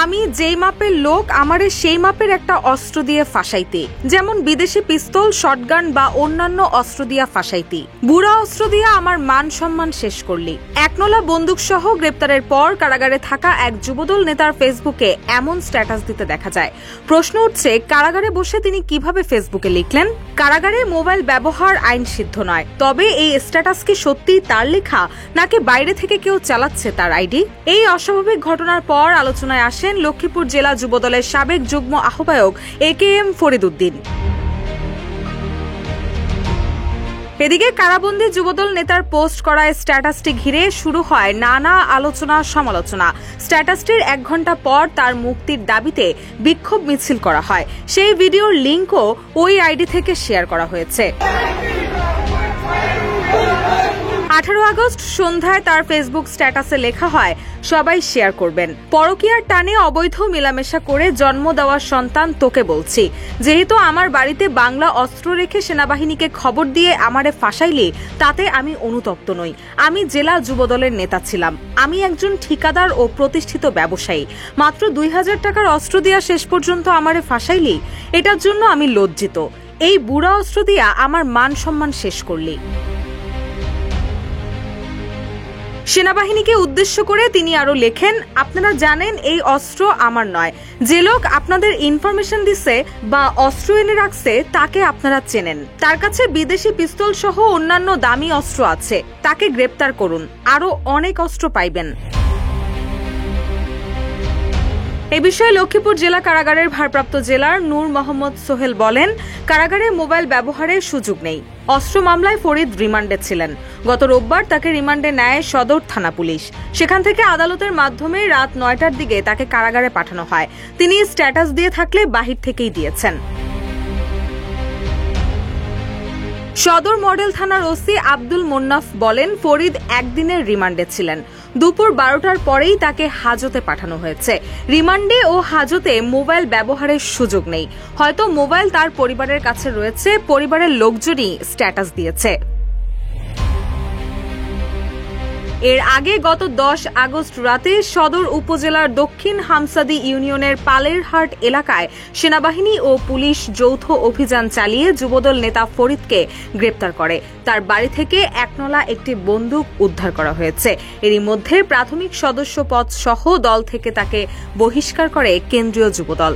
আমি যেই মাপের লোক আমারে সেই মাপের একটা অস্ত্র দিয়ে ফাঁসাইতে, যেমন বিদেশি পিস্তল, শটগান বা অন্যান্য অস্ত্র দিয়া ফাঁসাইতে। বুড়া অস্ত্র দিয়া আমার মান সম্মান শেষ করলি। একনলা বন্দুক সহ গ্রেপ্তারের পর কারাগারে থাকা এক যুবদল নেতার ফেসবুকে এমন স্ট্যাটাস দিতে দেখা যায়। প্রশ্ন উঠছে, কারাগারে বসে তিনি কিভাবে ফেসবুকে লিখলেন? কারাগারে মোবাইল ব্যবহার আইন সিদ্ধ নয়, তবে এই স্ট্যাটাস কি সত্যি তার লেখা নাকি বাইরে থেকে কেউ চালাচ্ছে তার আইডি? এই অস্বাভাবিক ঘটনার পর আলোচনায় আসেন লক্ষ্মীপুর জেলা যুবদলের সাবেক যুগ্ম আহ্বায়ক AKM ফরিদ উদ্দিন। এদিকে কারাবন্দী যুবদল নেতার পোস্ট করা স্ট্যাটাসটি ঘিরে শুরু হয় নানা আলোচনা সমালোচনা। স্ট্যাটাসটির 1 ঘন্টা পর তার মুক্তির দাবিতে বিক্ষোভ মিছিল করা হয়। সেই ভিডিওর লিঙ্কও ওই আইডি থেকে শেয়ার করা হয়েছে। 18 আগস্ট সন্ধ্যায় তার ফেসবুক স্ট্যাটাসে লেখা হয়, সবাই শেয়ার করবেন। পরকীয়ার টানে অবৈধ মেলামেশা করে জন্ম দেওয়া সন্তান তোকে বলছি, যেহেতু আমার বাড়িতে বাংলা অস্ত্র রেখে সেনাবাহিনীকে খবর দিয়ে আমারে ফাঁসাইলি, তাতে আমি অনুতপ্ত নই। আমি জেলা যুবদলের নেতা ছিলাম। আমি একজন ঠিকাদার ও প্রতিষ্ঠিত ব্যবসায়ী। মাত্র 2000 টাকার অস্ত্র দিয়া শেষ পর্যন্ত আমারে ফাঁসাইলি, এটার জন্য আমি লজ্জিত। এই বুড়া অস্ত্র দিয়া আমার মান সম্মান শেষ করলি। সেনাবাহিনীকে উদ্দেশ্য করে তিনি আরো লেখেন, আপনারা জানেন এই অস্ত্র আমার নয়। যে লোক আপনাদের ইনফরমেশন দিছে বা অস্ত্র এনে রাখছে তাকে আপনারা চেনেন। তার কাছে বিদেশি পিস্তল সহ অন্যান্য দামি অস্ত্র আছে, তাকে গ্রেপ্তার করুন, আরো অনেক অস্ত্র পাইবেন। এ বিষয়ে লক্ষ্মীপুর জেলা কারাগারের ভারপ্রাপ্ত জেলার নূর মোহাম্মদ সোহেল বলেন, কারাগারে মোবাইল ব্যবহারের সুযোগ নেই। অস্ত্র মামলায় ফরিদ রিমান্ডে ছিলেন। গত রোববার তাকে রিমান্ডে নেয় সদর থানা পুলিশ। সেখান থেকে আদালতের মাধ্যমে রাত 9টার দিকে তাকে কারাগারে পাঠানো হয়। তিনি স্ট্যাটাস দিয়ে থাকলে বাহির থেকেই দিয়েছেন। সদর মডেল থানার ওসি আব্দুল মোন্নাফ বলেন, ফরিদ একদিনের রিমান্ডে ছিলেন। দুপুর 12টার পরেই তাকে হাজতে পাঠানো হয়েছে। রিমান্ডে ও হাজতে মোবাইল ব্যবহারের সুযোগ নেই। হয়তো মোবাইল তার পরিবারের কাছে রয়েছে, পরিবারের লোকজনই স্ট্যাটাস দিয়েছে। এর আগে গত 10 আগস্ট রাতে সদর উপজেলার দক্ষিণ হামসাদি ইউনিয়নের পালেরহাট এলাকায় সেনাবাহিনী ও পুলিশ যৌথ অভিযান চালিয়ে যুবদল নেতা ফরিদকে গ্রেপ্তার করে। তার বাড়ি থেকে একনলা একটি বন্দুক উদ্ধার করা হয়েছে। এরই মধ্যে প্রাথমিক সদস্য পদ সহ দল থেকে তাকে বহিষ্কার করে কেন্দ্রীয় যুবদল।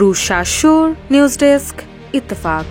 রুশা সুর, নিউজ ডেস্ক, ইত্তেফাক।